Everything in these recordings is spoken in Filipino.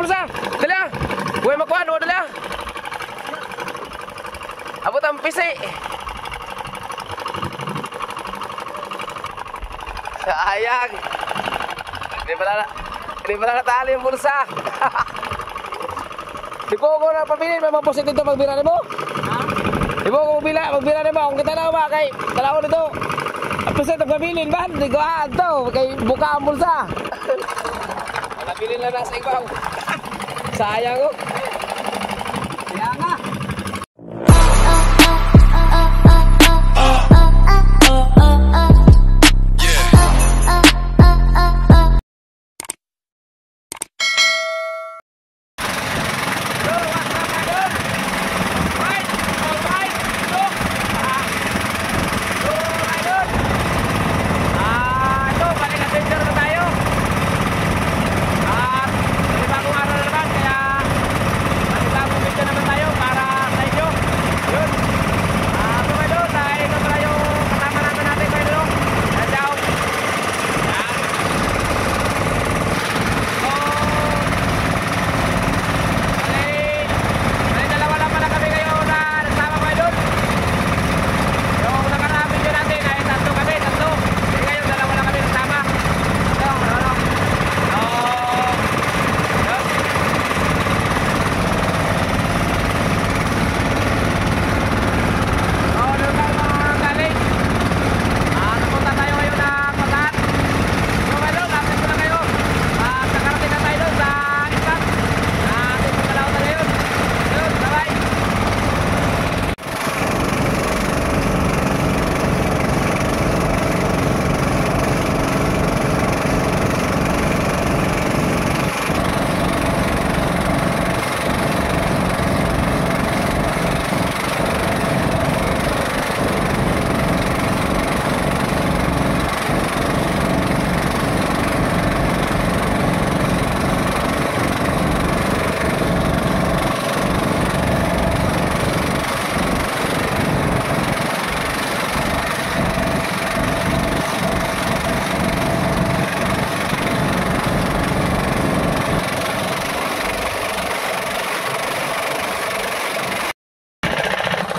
bulsa. Dali ah. Huwag makuha, dali ah. Abot ang pisi. Sayang. Hindi pala natali yung bulsa. Di ko na pabilin, may mga pusit dito magbira mo. Di ko magbira mo. Kung kita na ba, kay dalawa nito. Ang pusit ang pabilin ba? Di ko to. Kay buka ang bulsa. Pabilin lang nasa ikaw. Sayang ko. Kaya nga.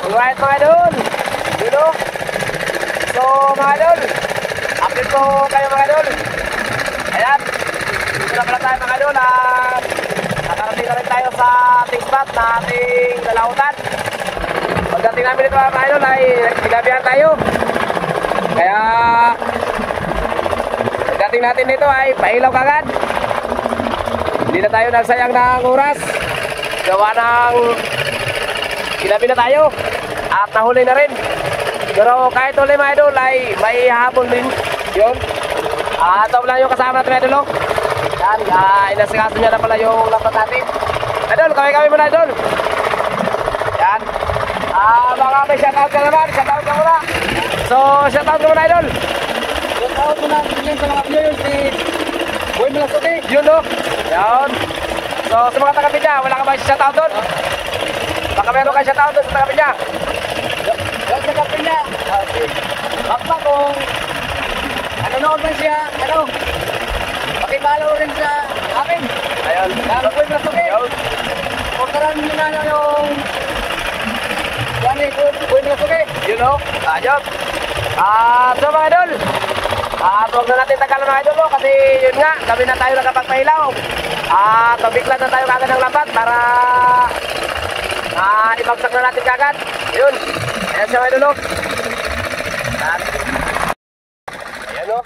Alright mga idol, dito. So mga idol, update ko kayo mga idol. Ayan, dito na pala tayo mga idol. Nakarating na rin tayo sa ating spot na ating lalautan. Pagdating namin dito mga idol ay nagsigabihan tayo. Kaya pagdating natin dito ay pailaw kagad. Hindi na tayo nagsayang ng oras. Gawa ng ginabi na tayo at nahuli na rin. Pero kahit huli mga idol ay may hapon din yun. Ito lang yung kasama natin mga idol. Yan, inasikaso niya na pala yung lambat natin. Idol, kami muna idol. Yan. Baka may shoutout ka naman. Shoutout ka muna. So shoutout ka muna idol. Shoutout muna sa mga viewers si Boy Malasuki. Yun no. Yan. So sa mga taga-Pinya, wala ka ba shoutout doon? Baka meron kayo shoutout doon sa taga-Pinya. Doon sa taga-Pinya. Bakla kung nanonood man siya, pakipalaw rin sa akin. Ayun. Lalo po yung nasuki. Puntaran nyo na yung Boy Malasuki. You know? Ayun. So mga idol, huwag na natin tagalan mga idol kasi yun nga, gabi na tayo nakapagpahilaw. Pabiklan na tayo kagad ng lambat para ibagsak na natin kagad. Yun. Ayan siya mga idol. Ayan o.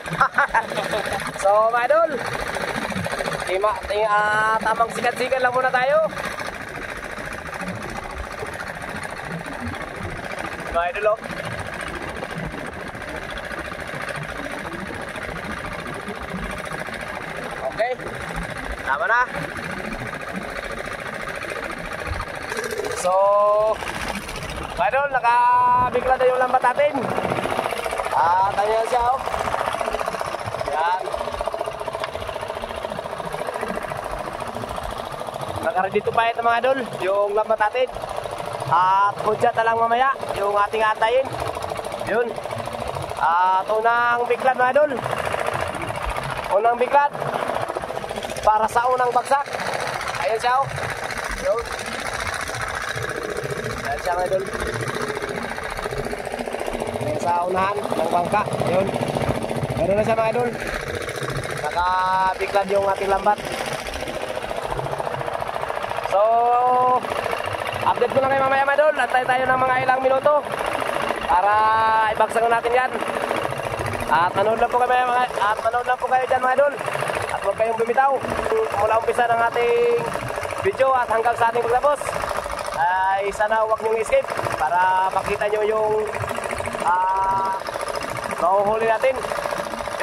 So mga idol, tamang sikat-sikat lang muna tayo. Mga idol o. Okay. Tama na. So, idol, nakabigla na yung lambat natin. Tayo na siya, oh. Yan. Nakaready to fight mga idol, yung lambat natin. At hudyat na lang mamaya, yung ating atayin. Yun. Unang biglat mga idol. Unang biglat para sa unang bagsak. Ayan siya oh. Yun. Ayan siya mga idol. Ayan sa unahan ng bangka. Yun. Meron na siya mga idol. Nakabiklad yung ating lambat. So, update ko na kayo mamaya mga idol. Antay tayo ng mga ilang minuto para ibagsak natin yan. At manood lang po kayo dyan mga idol. At huwag kayong bumitaw mula umpisa ng ating video at hanggang sa ating pagtapos. Ay sana huwag niyong escape para makita nyo yung mahuhuli natin.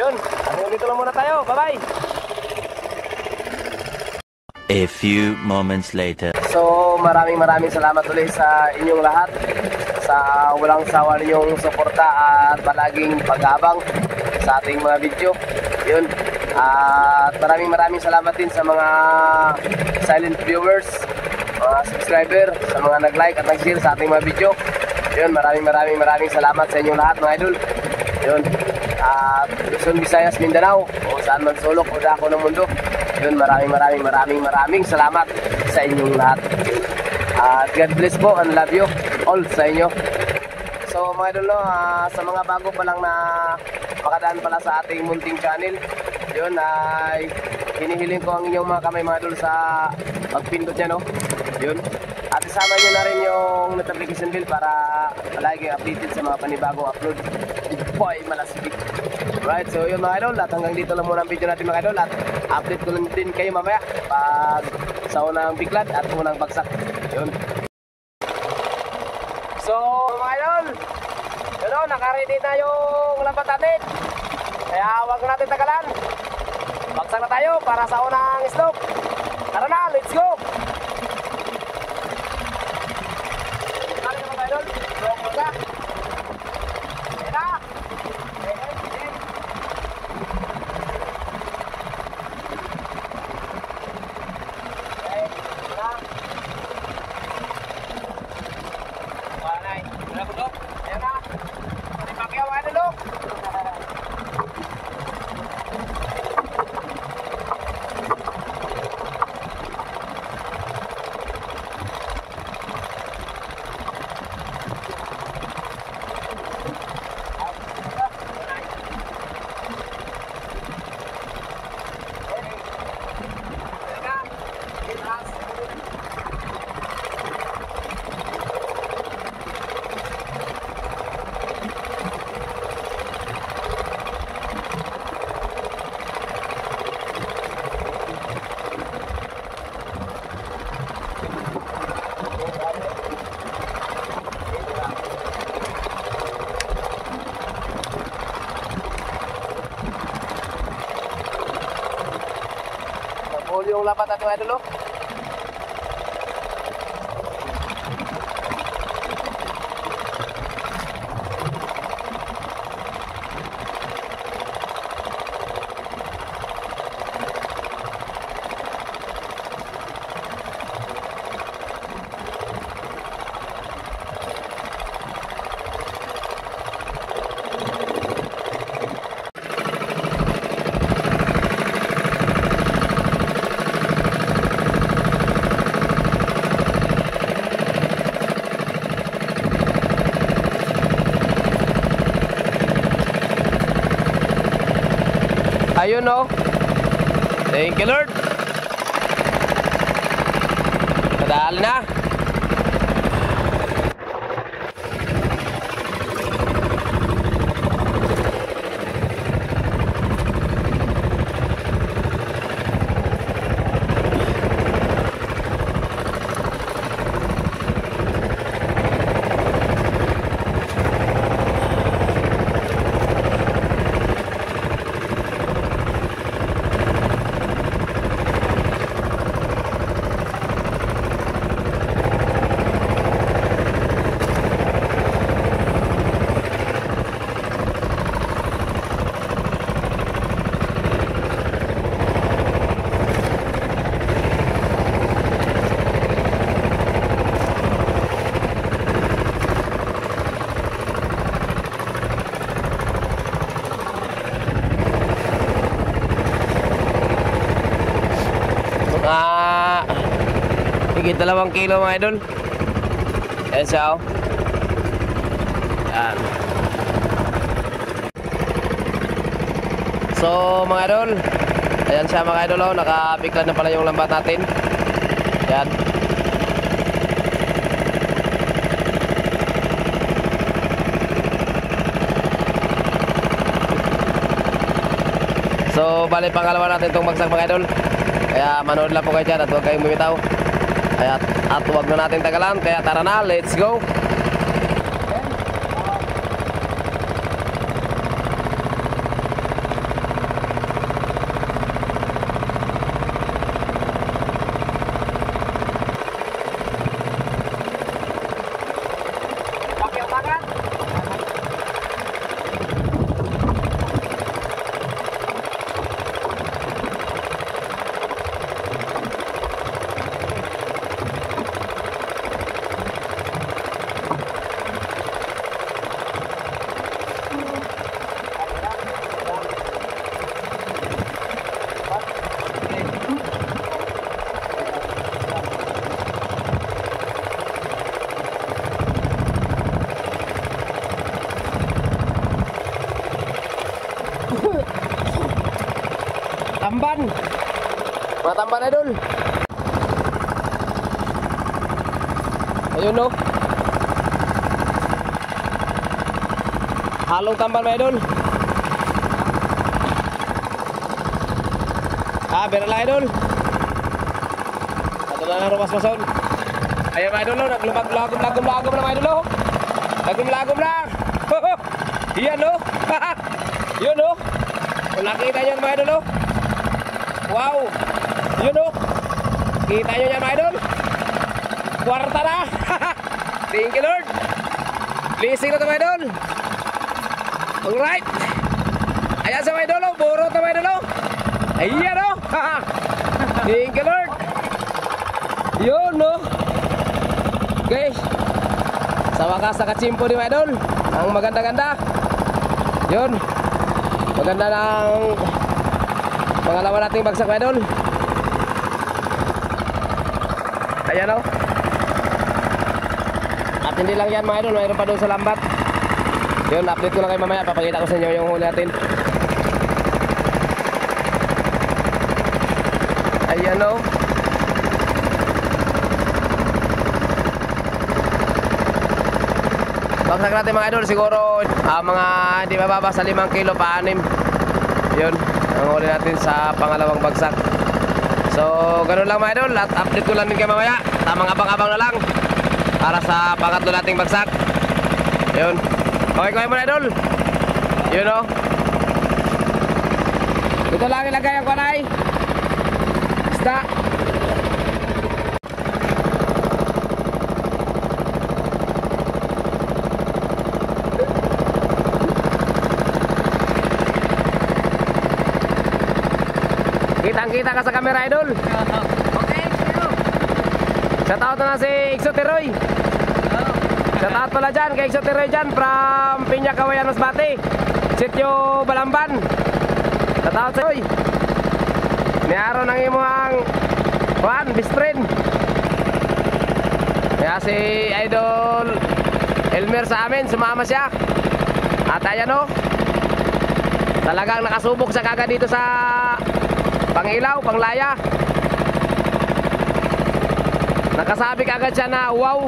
Yun, hanggang dito lang muna tayo. Bye bye. A few moments later. So maraming salamat ulit sa inyong lahat sa walang sawa ninyong suporta at palaging pag-abang sa ating mga video. Yun. At maraming salamat din sa mga silent viewers, mga subscriber, sa mga nag-like at nag-share sa ating mga video. Yun, maraming salamat sa inyong lahat mga idol. Yun. At Luzon, Visayas, Mindanao, o saan man sulok o dako ng mundo. Yun, maraming salamat sa inyong lahat. At God bless po and love you all sa inyo. So mga idol, no, sa mga bago pa lang na makadaan pala sa ating munting channel, yun ay hinihiling ko ang inyong mga kamay mga idol sa pagpindot niya, no? Yun. At isama nyo na rin yung notification bell para palagi updated sa mga panibagong upload. Boy, malasibig. Right, so yun mga idol, at hanggang dito lang muna ang video natin mga idol. At update ko lang din kayo mamaya pag sa unang biklad at unang bagsak. Yun. So mga idol, yun o, nakaready na yung lambat natin. Kaya huwag natin tagalan. Bagsak na tayo para sa unang stroke. Tara na, let's go! Tara na mga idol, buong bagsak. Ayan na! Yung lapat natin mga idol. Ayun o. Thank you Lord. Nadali na. Higit 2 kilo mga idol. Ayan siya oh. Ayan. So mga idol, ayan siya mga idol oh. Nakapiklad na pala yung lambat natin. Ayan. So, bali pangalawa natin itong bagsak mga idol. Kaya manood lang po kayo dyan at huwag kayong bumitaw. At huwag na natin tagalan. Kaya tara na, let's go! Tamban. Mga tamban idol. Ayun no. Halong tamban mga idol. Berala idol. Ato na lang rumas mason. Ayan mga idol no. Naglagom na mga idol no. Lagom na. Iyan no. Yun no. Kung nakita nyo mga idol no. Wow! Yun o! Kita nyo yan mga idol? Kwarta na! Thank you Lord! Blessing na ito mga idol! Alright! Ayan sa mga idol o! Buro ito mga idol o! Ayan o! Thank you Lord! Yun o! Okay! Sa wakas nakachimpo din mga idol! Ang maganda-ganda! Yun! Maganda ng pangalawa nating bagsak mga idol. Ayan o. At hindi lang yan mga idol, mayroon pa doon sa lambat. Yun, update ko lang kayo mamaya. Papakita ko sa inyo yung huli natin. Ayan o. Bagsak natin mga idol, siguro mga hindi mababa sa 5 kilo pa 6. Yun ang huli natin sa pangalawang bagsak. So ganun lang mga idol. At update ko lang din kayo mamaya. Tamang abang-abang na lang para sa pangatlo nating bagsak. Yun. Okay ko mga idol. Yun o. Dito lang ilagay ang kwanay. Basta kitang-kita ka sa camera idol. Okay, Shout out na si Ikso Teroy. Shout out pala dyan kay Ikso Teroy dyan from Piña Kawayan Masbate, Sitio Balamban. Shout out sa Teroy. Niaro ng imuhang Juan, best friend. Kaya si Idol Elmer sa amin, sumama siya. At ayan o, talagang nakasubok sa kagad dito sa pangilaw, panglaya. Nakasabi kagad siya na wow.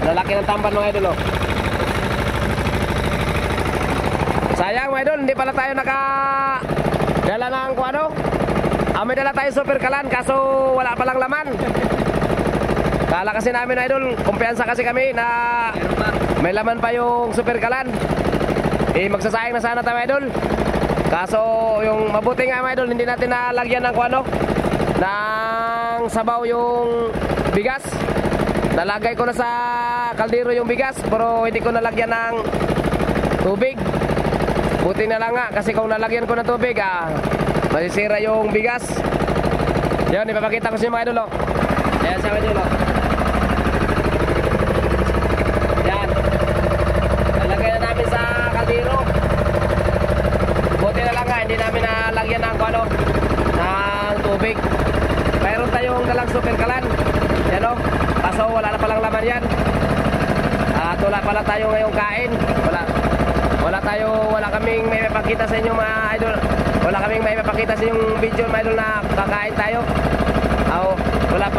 Lalaki ng tamban mga idol oh. Sayang mga idol, hindi pala tayo dala ng kung ano. May dala tayo super kalan kaso wala palang laman. Kala kasi namin idol, kumpiyansa kasi kami na may laman pa yung super kalan. Magsasayang na sana tayo idol. Kaso yung mabuti nga mga idol, hindi natin nalagyan ng kuano, ng sabaw yung bigas. Nalagay ko na sa kaldero yung bigas, pero hindi ko nalagyan ng tubig. Buti na lang nga, kasi kung nalagyan ko ng tubig masisira yung bigas. Yan, ipapakita ko sa inyo mga idol oh. Ayan sa mga idol oh. Yan, nalagay na namin sa kaldero. Buti na lang nga, hindi namin nalagyan ng kaso wala na palang laman yan. At wala pala tayo ngayong kain. Wala kaming may mapakita sa inyo mga idol. Wala kaming may mapakita sa inyong video mga idol na kakain tayo. Wala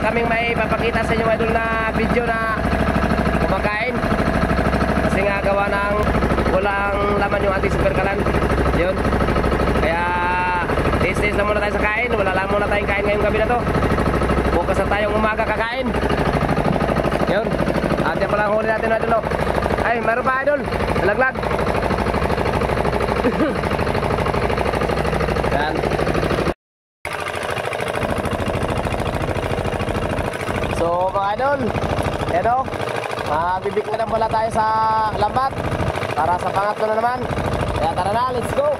kaming may papakita sa inyo mga idol na video na kumakain. Kasi nga gawa ng walang laman yung ating super kalan. Yun. Kaya taste lang muna tayo sa kain. Wala lang muna tayong kain ngayong gabi na to. Bukas na tayong umaga kakain. Yun. At yan pala ang huli natin idol. Ay, meron pa idol. Nalaglag. Yan. So mga idol, yan o. Bibig na lang pala tayo sa lambat para sa pangatlo na naman. Kaya tara na, let's go.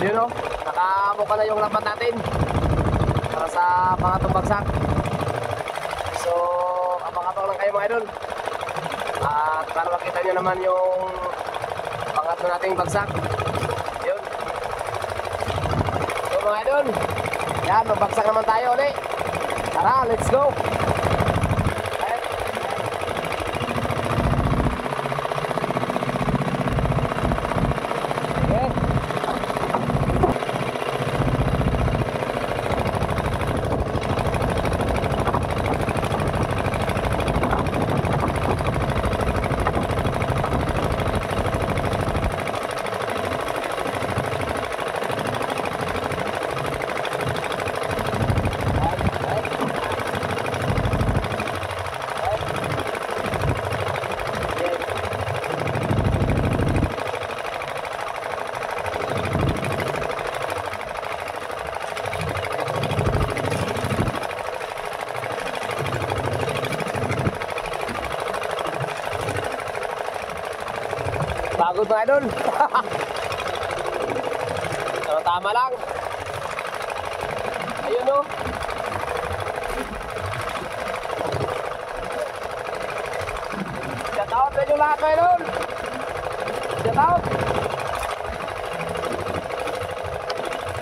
Yun o, nakabuka na yung lambat natin para sa pangatong bagsak. So, abang-abang lang kayo mga idol. At para makita nyo naman yung pangatlo nating bagsak. Yun. So mga idol, yan, magbagsak naman tayo ulit. Tara, let's go. Pagod mga idol. Tama lang. Ayun o. Shout out sa inyo lahat mga idol. Shout out.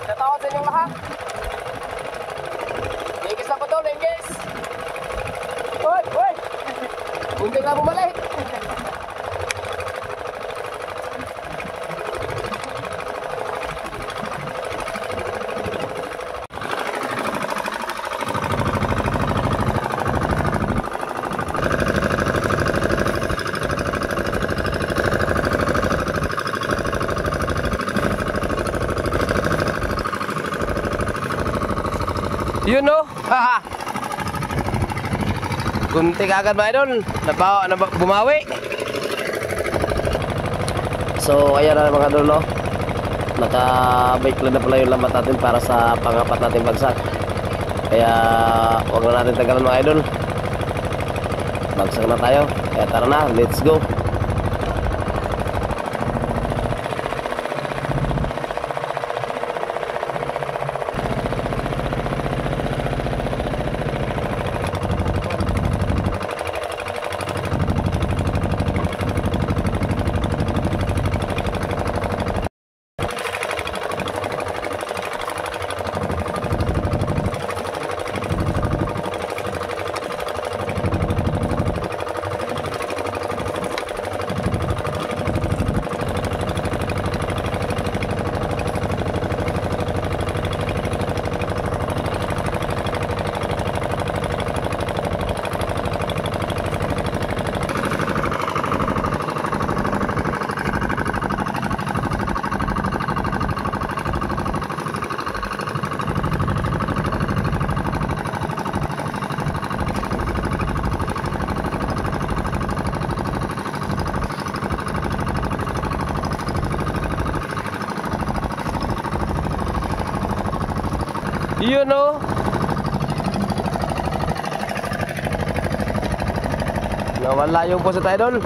Shout out sa inyong lahat. Lingkis lang po to, lingkis. Uy, uy. Muntik na bumalik. Yun no? Haha. Gunting agad mga idol. Bumawi. So ayan na mga idol no. Naka-bake na pala yung lambat natin para sa pangapat natin bagsak. Kaya huwag na natin tagalan mga idol. Bagsak na tayo. Kaya tara na, let's go. You know. Nawala yung pusit idol.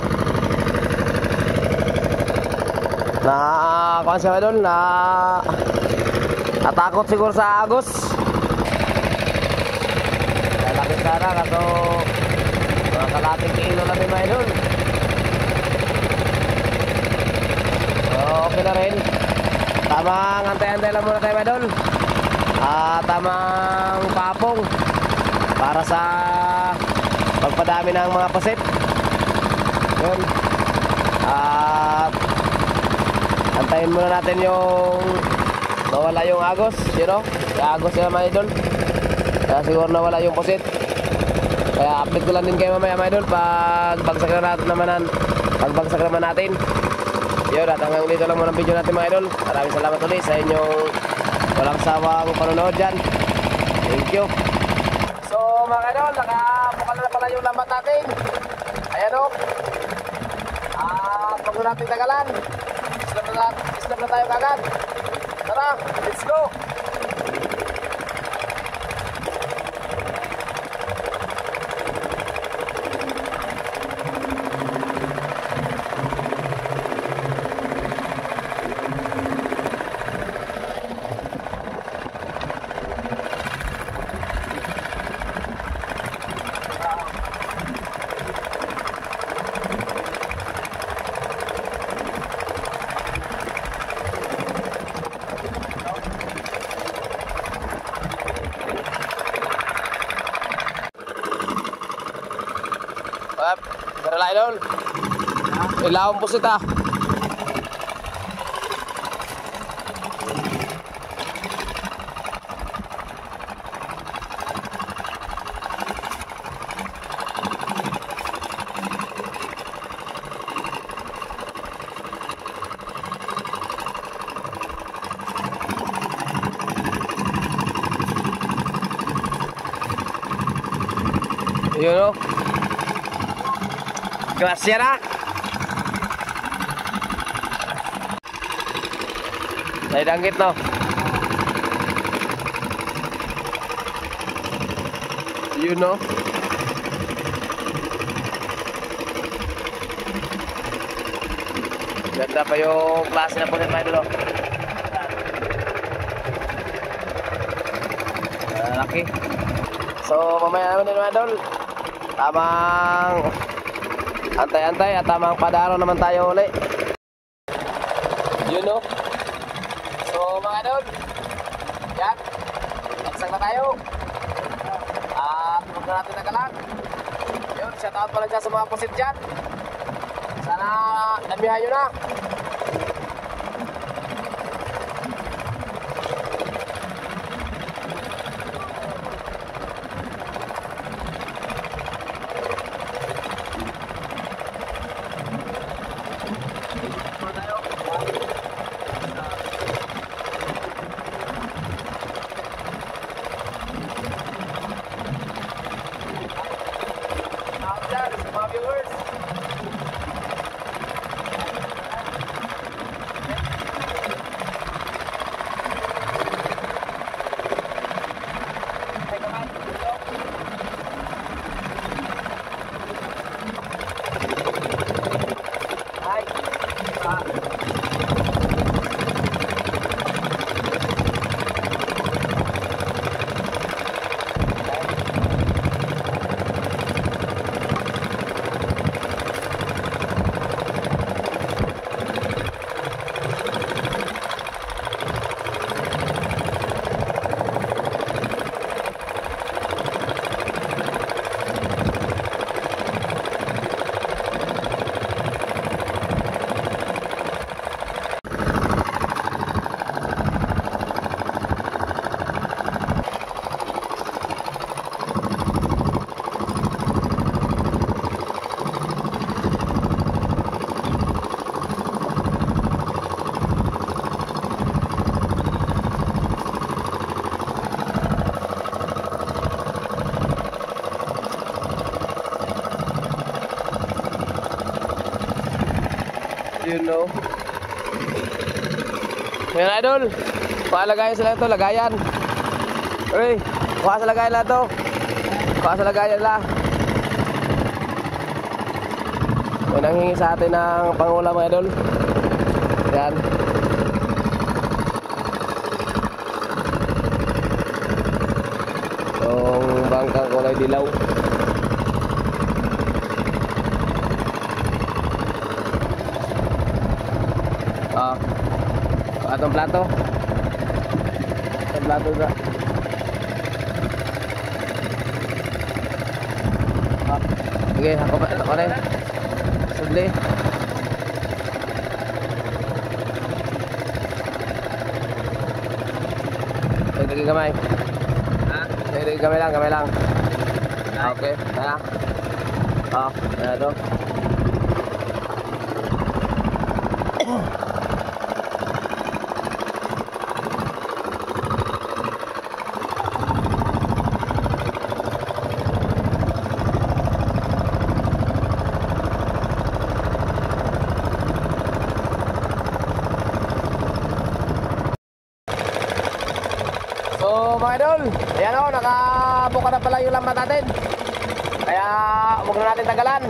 Kuan siya idol, natakot siguro sa agos. Lalaki sana kaso mga kalating kilo lang yung mga idol. So okay na rin. Tamang antay-antay lang muna tayo mga idol. Tamang papong para sa pagpadami ng mga pusit. Yun. At antayin muna natin yung nawala yung agos, you know? Yung agos nila mga idol. Kaya siguro nawala yung pusit. Kaya update ko lang din kayo mamaya mga idol pag bagsak naman natin. Yun, at hanggang dito lang muna ang video natin mga idol. Maraming salamat ulit sa inyong walang sawang panonood dyan. Thank you. So mga idol, nakapukal na pala yung lambat natin. Ayan o. Huwag natin tagalan. Stop na tayo kagad. Tara, let's go. Tara idol. Ilawang pusit ah. Yun o. Gracias na. Dahil danggit no. You know. Ganda pa yung klase na pusit mga idol. Laki. So mamaya naman din mga idol. Tamang antay-antay at tamang padaro naman tayo uli. You know. So mga idol, yan, nagsang na tayo. At huwag na natin nagalang. Yun, shoutout pala dyan sa mga pusit dyan. Sana damihan nyo na. You know. Yan idol, palagayan sila ito, lagayan. Uy, kuha sa lagayan lang to. Kuha sa lagayan lang. May nanghingi sa atin ng pangulam mga idol. Yan. Yung bangkang kulay dilaw. Atong plato. Atong plato na. Sige, ako rin. Sudli. Lagi kamay. Ha? Lagi kamay lang. Okay, tara. Ayan to. So mga idol, ayan o, nakabuka na pala yung lambat natin. Kaya huwag na natin tagalan.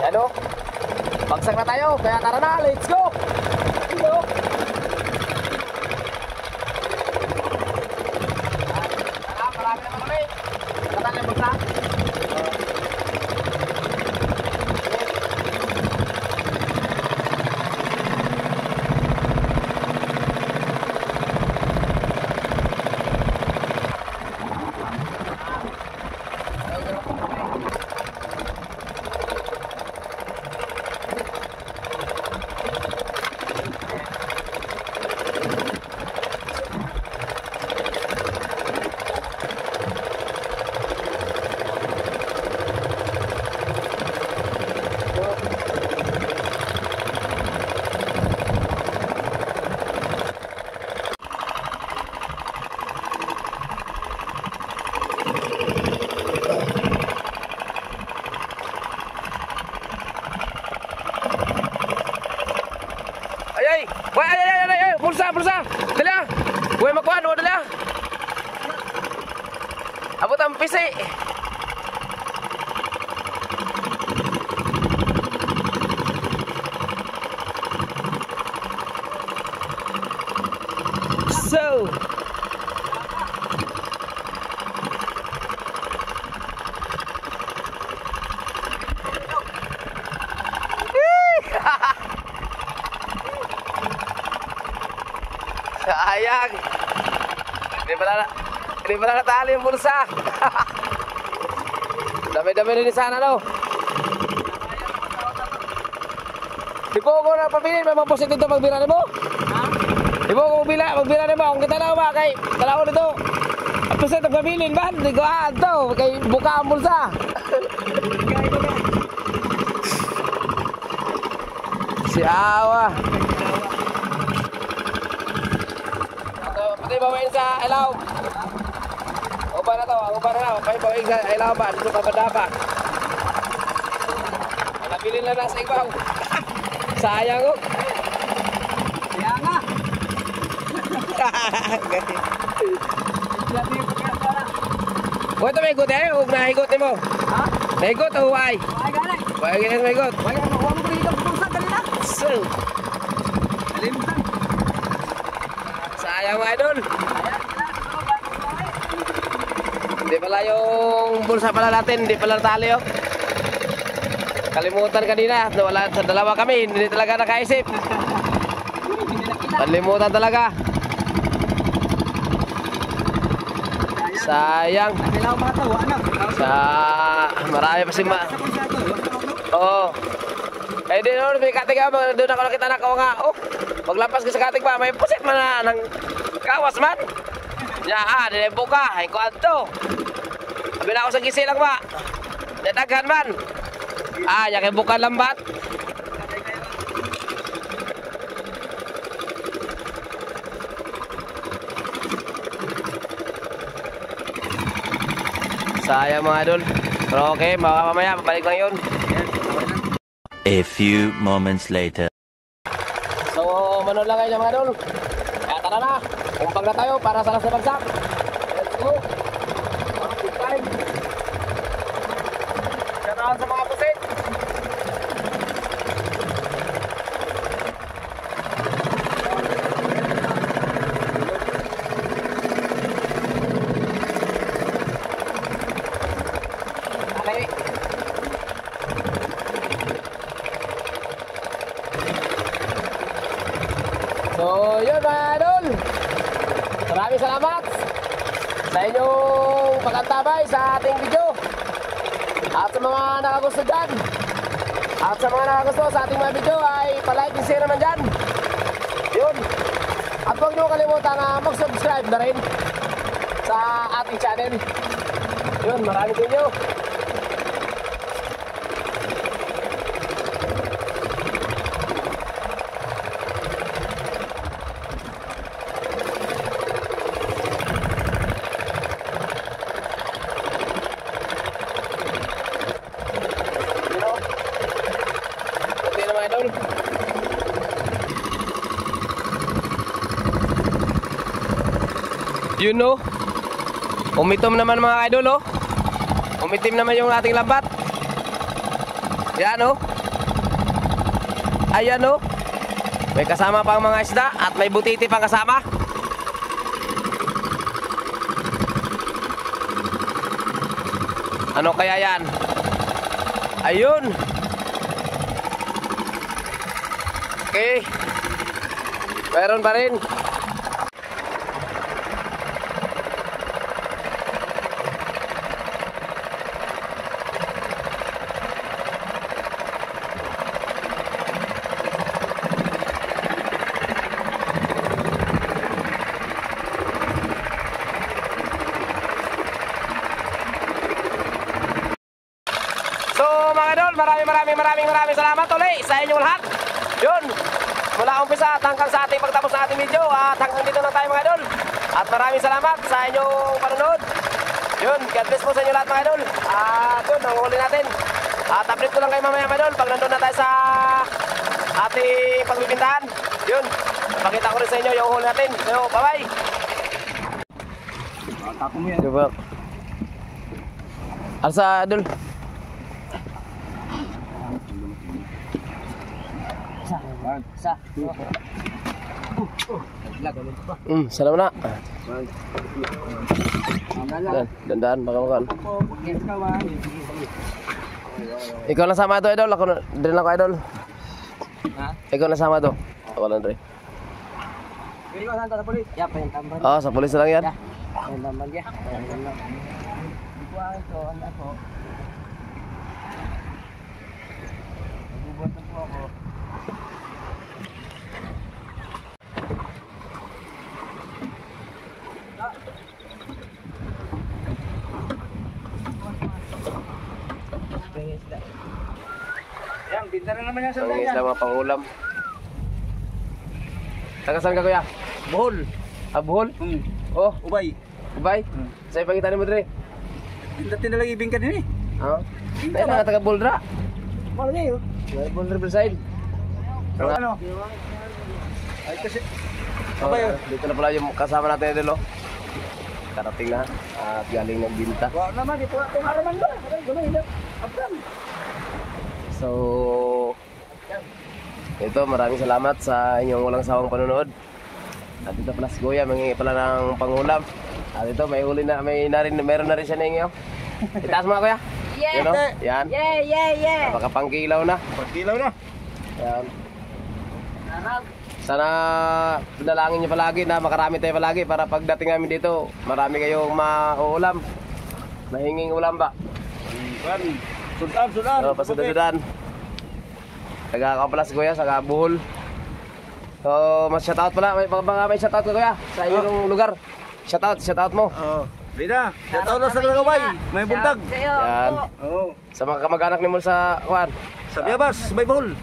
Ayan o, bagsak na tayo. Kaya tara na, let's go. Go. Marami naman kami. Nakatali ang bagsak. Ay, pulsa. Dali ah. Huwag makuha, dali ah. Abot ang pisi. So. Sayang. Hindi pala natali yung bulsa. Dami-dami rin sana, no? Di po ko na pabilin, may mapusit dito magbira mo? Ha? Di po ko magbira mo, kung kita na ba, kay talaw nito. Ang pusit ang pabilin ba? Di ko to, kay buka ang bulsa. Si Awa. Pati bawain sa ilaw. Upa na to, pati bawain sa ilaw ba? Dito ka badabak. Nabilin lang nasa ibaw. Sayang ko. Kaya nga. Huwag ito may higot eh, huwag nahigot mo. Ha? Nahigot o huwag? Huwag ganay. Huwag ganay may higot. Huwag ganay, huwag mo higot kung saan kanina. So. Alimutan. Sayang mga idol. Hindi pala yung bulsa pala natin, hindi pala natali oh. Kalimutan kanina, wala sa dalawa kami, hindi talaga nakaisip. Kalimutan talaga. Sayang. Marami pa si Oo. Eh di noon, may katig ako, doon ako nakita na ko nga. Oh, maglampas ka sa katig pa, may pusit man na ng kawas man. Di buka, ay ko ato. Sabi na ako sa gisilang ba. Nataghan man. Kay buka lambat. Sayang mga idol. Pero okay, mamaya, babalik lang yun. A few moments later. So, manood lang kayo mga idol. Kaya tara na. Umpag na tayo para sa last na bagsak. mo. Parang big time. Shoutout sa mga pusit. Okay. So, yun mga idol. Maraming salamat sa inyong pagkantabay sa ating video. At sa mga nakagusto dyan, at sa mga nakagusto sa ating mga video ay palike and share naman dyan. Yun. At huwag niyo kalimutan na mag-subscribe na rin sa ating channel. Yun, maraming sa inyo. Idol. You know, umitom naman mga idol, oh. Umitim naman yung ating lambat. Yan, oh. Ayan, oh. May kasama pang mga isda at may butiti pang kasama. Ano kaya yan? Ayun. Okay. Meron pa rin. So mga idol, maraming salamat ulit sa inyong lahat. Yun, mula umpisa at hanggang sa ating pagtapos ng ating video. At hanggang dito na tayo mga idol. At maraming salamat sa inyong panonood. Yun, God bless po sa inyo lahat mga idol. At yun, ang huli natin. At update ko lang kayo mamaya mga idol pag nandun na tayo sa ating pagbibintahan. Yun, napakita ko rin sa inyo yung huli natin. So, bye-bye. Tapo mo yan. Diba? Alsa, idol. Sa. Salam na. Dandaan, baka makan. Ikaw na sama to, idol. Ako din ako, idol. Ikaw na sama to. Ako lang rin. Ikaw saan sa polis? Ya, pentamban. Oh, sa pulis na lang yan. Pentamban ya. Ikuha ito, ano ako. Nagbubuhat na po ako. Yan, binta na naman yan sa Ang isla mga pangulam. Taga saan ka, kuya? Bohol. Ah, Bohol? Oh, Ubay. Ubay? Sa'yo pagitan mo dre. Dati na lang ibing ka din eh. Ha? Tayo na taga Boldra. Malo niya yun. Boldra Riverside. Ano? Ay kasi. Abay, Dito na pala yung kasama natin, idol, oh. Karating na at galing ng binta. wala naman dito. Itong haraman ba? Gano'n yun. Abdan. So, ito, maraming salamat sa inyong walang sawang panonood. At ito pala si Kuya, mangingi pala ng pangulam. At ito, may huli na, meron na rin siya na itaas mo nga, Kuya. Yeah. Yan, oh. Yan. Yeah. Napakapangkilaw na. Pagkilaw na. Yan. Sana dalangin niyo palagi na makarami tayo palagi para pagdating namin dito, marami kayong mauulam. Mahinging ulam ba? Sudan. So, pasudan-sudan. Taga pala si Kuya, sa Bohol. So, mas shoutout pala. May shoutout ka, Kuya, sa inyong lugar. Shoutout mo. Oo. Lida, shoutout na sa Kagaway. May buntag. Yan. Oo. Sa mga kamag-anak ni mo sa Juan. Sa Biabas, may Bohol.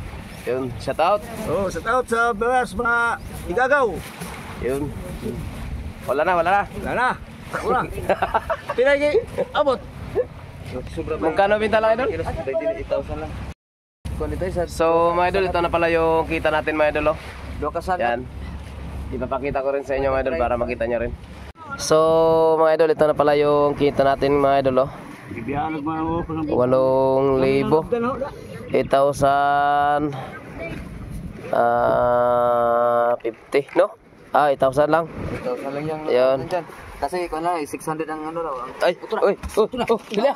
Yun, shoutout. Oo, shoutout sa Biabas, mga igagaw. Yun. Wala na. Wala na. Wala. Pinagi, abot. Magkano binta lang, idol? 8,000 lang. So, mga idol, ito na pala yung kita natin, mga idol, oh. Dokasan. Yan. Ipapakita ko rin sa inyo, mga idol, para makita nyo rin. So mga idol, ito na pala yung kita natin mga idol oh. Ibiyalag mga o. 8,000 8,000 50 no? 8,000 lang. 8,000 lang yung Ayun. dyan. Kasi kung na, 600 ang ano raw. Ay, uy, dila.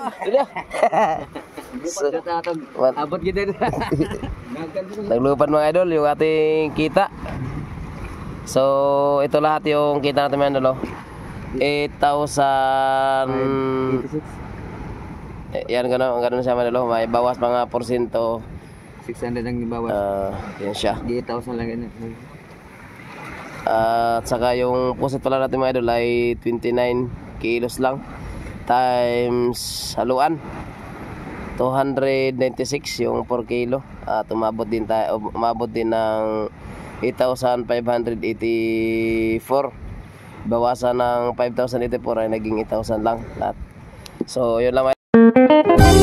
So, what? Abot gid. Naglupad mga idol yung ating kita. So, ito lahat yung kita natin mga idol oh. 8,000 yan ganun siya mga idol oh. May bawas mga porsyento. 600 ang ibawas. Yan siya. 8,000 lang ganyan. At saka yung pusit pala natin mga idol ay 29 kilos lang times haluan 296 yung 4 kilo at umabot din ng 8,584 bawasan ng 5,084 ay naging 8,000 lang lahat. So yun lang mga